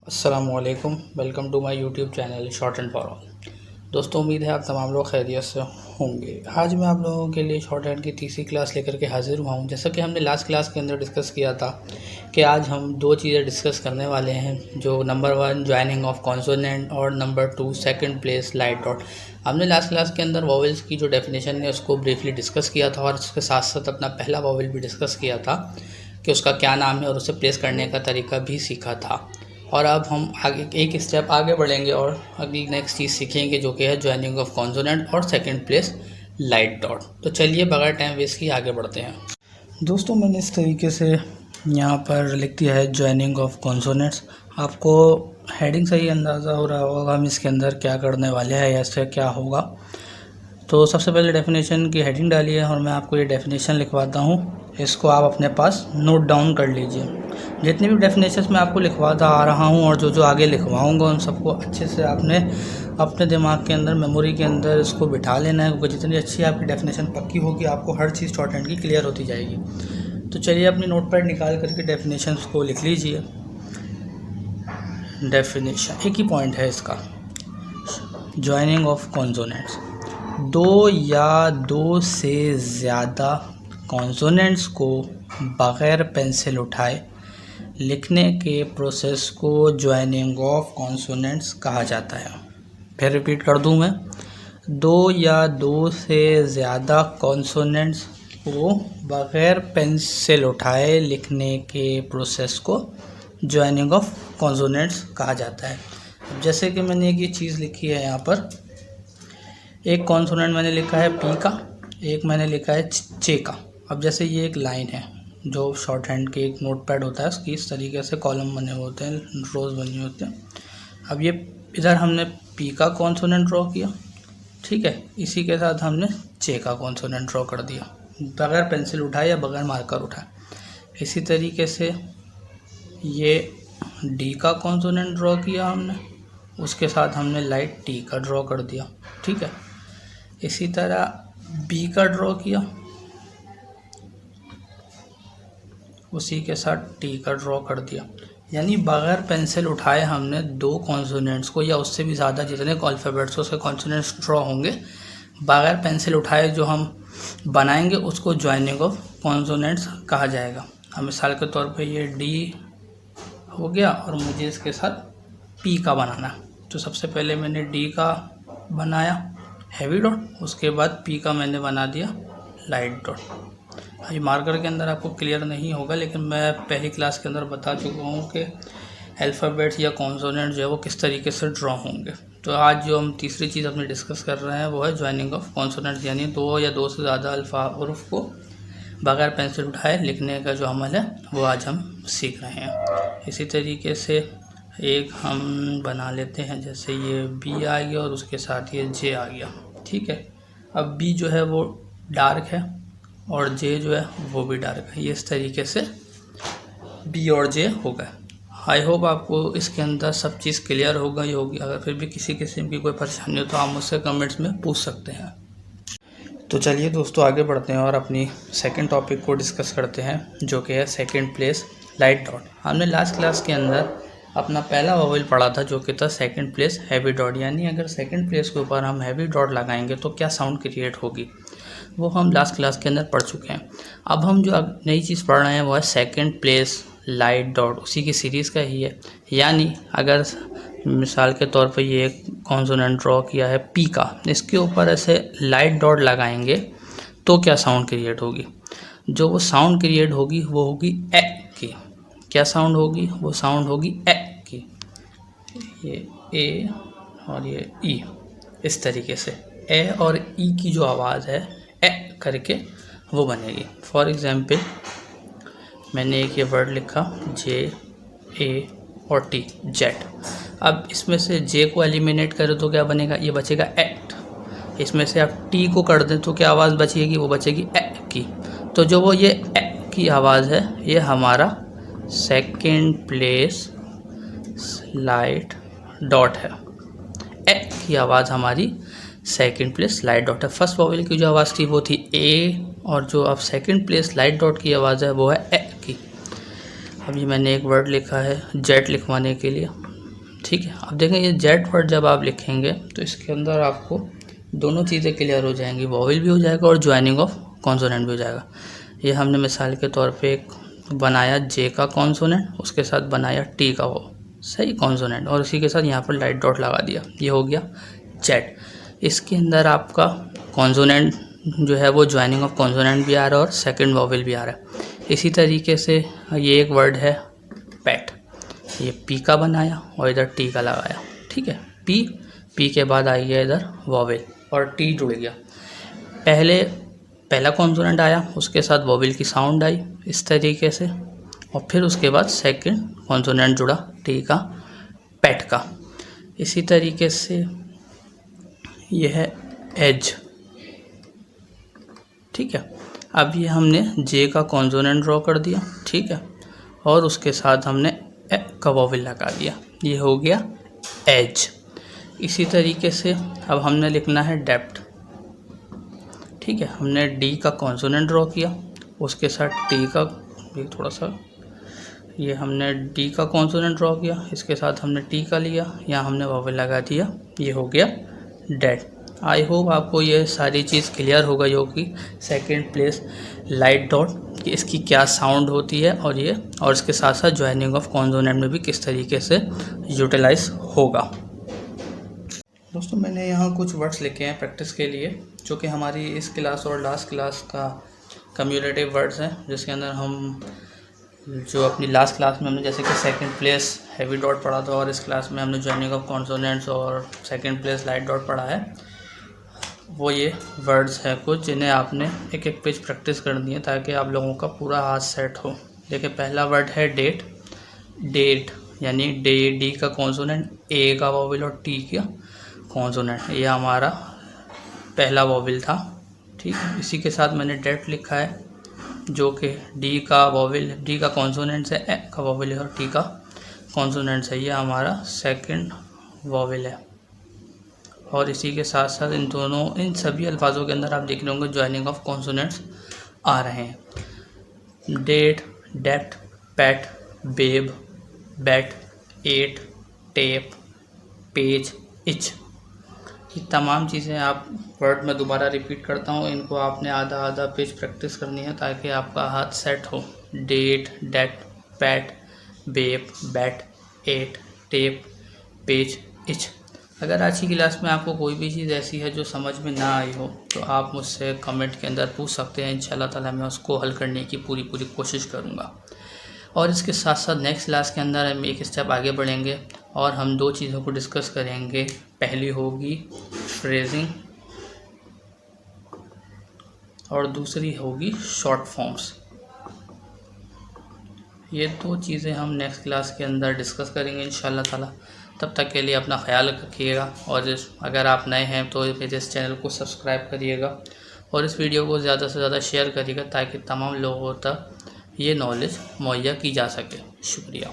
अस्सलामुअलैकुम, welcome to my YouTube channel short and for all. दोस्तों, उम्मीद है आप तमाम लोग खैरियत से होंगे। आज मैं आप लोगों के लिए शॉर्ट हैंड की तीसरी क्लास लेकर के हाजिर हुआ हूँ। जैसा कि हमने लास्ट क्लास के अंदर डिस्कस किया था कि आज हम दो चीज़ें डिस्कस करने वाले हैं, जो नंबर 1 ज्वाइनिंग ऑफ कॉन्सोनेंट और number 2 second place light dot. हमने लास्ट क्लास के अंदर वॉवेल्स की जो डेफिनेशन है उसको ब्रीफली डिस्कस किया था और उसके साथ साथ अपना पहला वॉवेल भी डिस्कस किया था कि उसका क्या नाम है और उसे प्लेस करने का तरीका भी सीखा था। और अब हम आगे एक स्टेप आगे बढ़ेंगे और अगली नेक्स्ट चीज़ सीखेंगे, जो कि है ज्वाइनिंग ऑफ कॉन्सोनेंट और सेकंड प्लेस लाइट डॉट। तो चलिए बगैर टाइम वेस्ट किए आगे बढ़ते हैं। दोस्तों, मैंने इस तरीके से यहाँ पर लिख दिया है ज्वाइनिंग ऑफ कॉन्सोनेंट्स। आपको हेडिंग से ही अंदाज़ा हो रहा होगा हम इसके अंदर क्या करने वाले हैं या इससे क्या होगा। तो सबसे पहले डेफिनेशन की हेडिंग डाली है और मैं आपको ये डेफिनेशन लिखवाता हूँ। इसको आप अपने पास नोट डाउन कर लीजिए। जितनी भी डेफिनेशंस मैं आपको लिखवाता आ रहा हूँ और जो आगे लिखवाऊँगा उन सबको अच्छे से आपने अपने दिमाग के अंदर, मेमोरी के अंदर इसको बिठा लेना है, क्योंकि जितनी अच्छी आपकी डेफिनेशन पक्की होगी आपको हर चीज़ शॉर्ट हैंड की क्लियर होती जाएगी। तो चलिए अपनी नोट पैड निकाल करके डेफिनेशंस को लिख लीजिए। डेफिनेशन एक ही पॉइंट है इसका, ज्वाइनिंग ऑफ कॉन्सोनेंट्स। दो या दो से ज़्यादा कॉन्सोनेंट्स को बग़ैर पेंसिल उठाए लिखने के प्रोसेस को ज्वाइनिंग ऑफ कॉन्सोनेंट्स कहा जाता है। फिर रिपीट कर दूं मैं, दो या दो से ज़्यादा कॉन्सोनेंट्स को बग़ैर पेंसिल उठाए लिखने के प्रोसेस को ज्वाइनिंग ऑफ कॉन्सोनेंट्स कहा जाता है। जैसे कि मैंने एक ये चीज़ लिखी है यहाँ पर, एक कॉन्सोनेंट मैंने लिखा है पी का, एक मैंने लिखा है चे का। अब जैसे ये एक लाइन है, जो शॉर्ट हैंड के एक नोट पैड होता है उसकी इस तरीके से कॉलम बने होते हैं, रोज़ बने होते हैं। अब ये इधर हमने पी का कॉन्सोनेंट ड्रॉ किया, ठीक है। इसी के साथ हमने चे का कॉन्सोनेंट ड्रॉ कर दिया बगैर पेंसिल उठाए या बगैर मार्कर उठाए। इसी तरीके से ये डी का कॉन्सोनेंट ड्रॉ किया हमने, उसके साथ हमने लाइट टी का ड्रॉ कर दिया, ठीक है। इसी तरह बी का ड्रॉ किया, उसी के साथ टी का ड्रॉ कर दिया। यानी बगैर पेंसिल उठाए हमने दो कॉन्सोनेंट्स को या उससे भी ज़्यादा जितने अल्फ़ाबेट्स उसके कॉन्सोनेंट्स ड्रॉ होंगे, बगैर पेंसिल उठाए जो हम बनाएंगे उसको ज्वाइनिंग ऑफ कॉन्सोनेंट्स कहा जाएगा। अब मिसाल के तौर पे ये डी हो गया और मुझे इसके साथ पी का बनाना। तो सबसे पहले मैंने डी का बनाया हैवी डॉट, उसके बाद पी का मैंने बना दिया लाइट डॉट। ये मार्कर के अंदर आपको क्लियर नहीं होगा, लेकिन मैं पहली क्लास के अंदर बता चुका हूँ कि अल्फ़ाबेट्स या कॉन्सोनेंट जो है वो किस तरीके से ड्रॉ होंगे। तो आज जो हम तीसरी चीज़ अपनी डिस्कस कर रहे हैं वो है ज्वाइनिंग ऑफ कॉन्सोनेंट्स, यानी दो या दो से ज़्यादा हरूफ को बगैर पेंसिल उठाए लिखने का जो अमल है वो आज हम सीख रहे हैं। इसी तरीके से एक हम बना लेते हैं, जैसे ये बी आ गया और उसके साथ ये जे आ गया, ठीक है। अब बी जो है वो डार्क है और जे जो है वो भी डार्क है। ये इस तरीके से बी और जे हो गए। आई होप आपको इसके अंदर सब चीज़ क्लियर होगा ही होगी। अगर फिर भी किसी किस्म की कोई परेशानी हो तो आप मुझसे कमेंट्स में पूछ सकते हैं। तो चलिए दोस्तों आगे बढ़ते हैं और अपनी सेकंड टॉपिक को डिस्कस करते हैं, जो कि है सेकंड प्लेस लाइट डॉट। हमने लास्ट क्लास के अंदर अपना पहला वॉवेल पढ़ा था, जो कि था सेकंड प्लेस हैवी डॉट। यानी अगर सेकंड प्लेस के ऊपर हम हैवी डॉट लगाएंगे तो क्या साउंड क्रिएट होगी, वो हम लास्ट क्लास के अंदर पढ़ चुके हैं। अब हम जो नई चीज़ पढ़ रहे हैं वो है सेकंड प्लेस लाइट डॉट, उसी की सीरीज़ का ही है। यानी अगर मिसाल के तौर पर ये एक कॉन्सोनेंट ड्रॉ किया है पी का, इसके ऊपर ऐसे लाइट डॉट लगाएंगे तो क्या साउंड क्रिएट होगी। जो वो साउंड क्रिएट होगी वो होगी ए की। क्या साउंड होगी, वो साउंड होगी ए की। ये ए और ये ई, इस तरीके से ए और ई की जो आवाज़ है ए करके वो बनेगी। फॉर एग्जांपल मैंने एक ये वर्ड लिखा जे ए और टी, जेट। अब इसमें से जे को एलिमिनेट करें तो क्या बनेगा, ये बचेगा एट। इसमें से आप टी को कर दें तो क्या आवाज़ बचेगी, वो बचेगी ए की। तो जो वो ये ए की आवाज़ है ये हमारा सेकंड प्लेस लाइट डॉट है। ए की आवाज़ हमारी सेकंड प्लेस लाइट डॉट है। फर्स्ट वॉवेल की जो आवाज़ थी वो थी ए, और जो अब सेकंड प्लेस लाइट डॉट की आवाज़ है वो है ए की। अब ये मैंने एक वर्ड लिखा है जेट लिखवाने के लिए, ठीक है। अब देखें ये जेड वर्ड जब आप लिखेंगे तो इसके अंदर आपको दोनों चीज़ें क्लियर हो जाएंगी, वॉवेल भी हो जाएगा और ज्वाइनिंग ऑफ कॉन्सोनेंट भी हो जाएगा। ये हमने मिसाल के तौर पे एक बनाया जे का कॉन्सोनेंट, उसके साथ बनाया टी का वो सही कॉन्सोनेंट, और उसी के साथ यहाँ पर लाइट डॉट लगा दिया, ये हो गया जेड। इसके अंदर आपका कॉन्सोनेंट जो है वो ज्वाइनिंग ऑफ कॉन्सोनेंट भी आ रहा है और सेकंड वॉवेल भी आ रहा है। इसी तरीके से ये एक वर्ड है पैट, ये पी का बनाया और इधर टी का लगाया, ठीक है। पी के बाद आई है इधर वॉवेल और टी जुड़ गया। पहला कॉन्सोनेंट आया, उसके साथ वॉवेल की साउंड आई इस तरीके से, और फिर उसके बाद सेकंड कॉन्सोनेंट जुड़ा टी का, पैट का। इसी तरीके से यह है एज, ठीक है। अब ये हमने जे का कॉन्सोनेंट ड्रॉ कर दिया, ठीक है, और उसके साथ हमने ए का वॉवेल लगा दिया, ये हो गया एज। इसी तरीके से अब हमने लिखना है डेप्थ, ठीक है। हमने डी का कॉन्सोनेंट ड्रॉ किया, उसके साथ टी का, ये थोड़ा सा, ये हमने डी का कॉन्सोनेंट ड्रॉ किया, इसके साथ हमने टी का लिया, यहाँ हमने वॉवेल लगा दिया, ये हो गया डेड। आई होप आपको ये सारी चीज़ क्लियर हो गई होगी। सेकंड प्लेस लाइट डॉट कि इसकी क्या साउंड होती है, और इसके साथ साथ ज्वाइनिंग ऑफ कॉन्सोनेंट में भी किस तरीके से यूटिलाइज होगा। दोस्तों मैंने यहाँ कुछ वर्ड्स लिखे हैं प्रैक्टिस के लिए, जो कि हमारी इस क्लास और लास्ट क्लास का कम्यूलेटिव वर्ड्स हैं, जिसके अंदर हम जो अपनी लास्ट क्लास में हमने जैसे कि सेकंड प्लेस हैवी डॉट पढ़ा था, और इस क्लास में हमने ज्वाइनिंग ऑफ कॉन्सोनेंट्स और सेकंड प्लेस लाइट डॉट पढ़ा है। वो ये वर्ड्स हैं कुछ जिन्हें आपने एक एक पेज प्रैक्टिस करनी है ताकि आप लोगों का पूरा हाथ सेट हो। देखिए पहला वर्ड है डेट। डेट यानी डी का कॉन्सोनेंट, ए का वॉवेल और टी का कॉन्सोनेंट, ये हमारा पहला वॉवेल था, ठीक है। इसी के साथ मैंने डेट लिखा है जो कि डी का वॉवेल, डी का कॉन्सोनेंट है, ए का वॉवेल है और टी का कॉन्सोनेंट है, ये हमारा सेकंड वॉवेल है। और इसी के साथ साथ इन सभी अल्फाजों के अंदर आप देख रहे होंगे ज्वाइनिंग ऑफ कॉन्सोनेंट्स आ रहे हैं। Date, depth, pat, babe, bat, at, tape, page, itch, ये तमाम चीज़ें आप वर्ड में दोबारा रिपीट करता हूँ, इनको आपने आधा आधा पेज प्रैक्टिस करनी है ताकि आपका हाथ सेट हो। Date, date, pat, babe, bat, at, tape, page, itch. अगर आज की क्लास में आपको कोई भी चीज़ ऐसी है जो समझ में ना आई हो तो आप मुझसे कमेंट के अंदर पूछ सकते हैं, इंशाल्लाह ताला मैं उसको हल करने की पूरी कोशिश करूँगा। और इसके साथ साथ नेक्स्ट क्लास के अंदर हम एक स्टेप आगे बढ़ेंगे और हम दो चीज़ों को डिस्कस करेंगे। पहली होगी फ्रेजिंग और दूसरी होगी शॉर्ट फॉर्म्स। ये दो चीज़ें हम नेक्स्ट क्लास के अंदर डिस्कस करेंगे इंशाल्लाह ताला। तब तक के लिए अपना ख्याल रखिएगा, और अगर आप नए हैं तो मेरे इस चैनल को सब्सक्राइब करिएगा और इस वीडियो को ज़्यादा से ज़्यादा शेयर करिएगा ताकि तमाम लोगों तक ये नॉलेज मुहैया की जा सके। शुक्रिया।